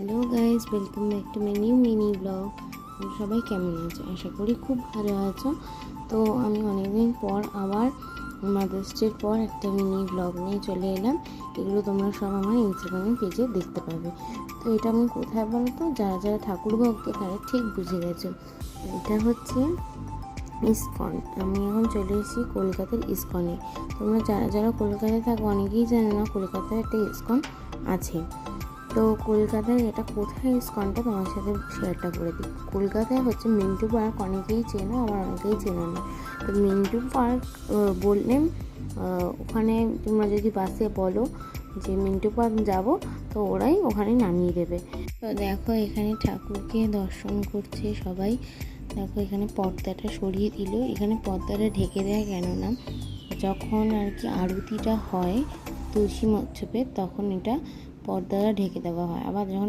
Hello guys, welcome back to my new mini blog. সবাই কেমন আছো? আশা করি খুব ভালো আছো। তো আমি অনেকদিন পর আবার মাদার্স ডের পর একটা মিনি ব্লগ নিয়ে চলে এলাম। এগুলো তোমরা সব আমার ইনস্টাগ্রামের পেজে দেখতে পাবে। তো এটা আমি কোথায় বলো তো, যারা যারা ঠাকুর ভক্ত তারা ঠিক বুঝে গেছো। এটা হচ্ছে ইস্কন। আমি এখন চলে এসেছি কলকাতার ইস্কনে। তোমরা যারা যারা কলকাতায় থাকো অনেকেই জানো না কলকাতায় একটা ইস্কন আছে। তো কলকাতায় এটা কোথায় ইস্কনটা তোমার সাথে শেয়ারটা করে দিই। কলকাতায় হচ্ছে মিন্টু পার্ক, অনেকেই চেনো, আবার অনেকেই চেনো না। তো মিন্টু পার্ক বললে ওখানে তোমরা যদি বাসে বলো যে মিন্টু পার্ক যাব, তো ওরাই ওখানে নামিয়ে দেবে। তো দেখো এখানে ঠাকুরকে দর্শন করছে সবাই। দেখো এখানে পর্দাটা সরিয়ে দিল। এখানে পর্দাটা ঢেকে দেয় কেন না, যখন আর কি আরতিটা হয় তুলসী মচ্ছপে, তখন এটা পর্দাটা ঢেকে দেওয়া হয়। আবার যখন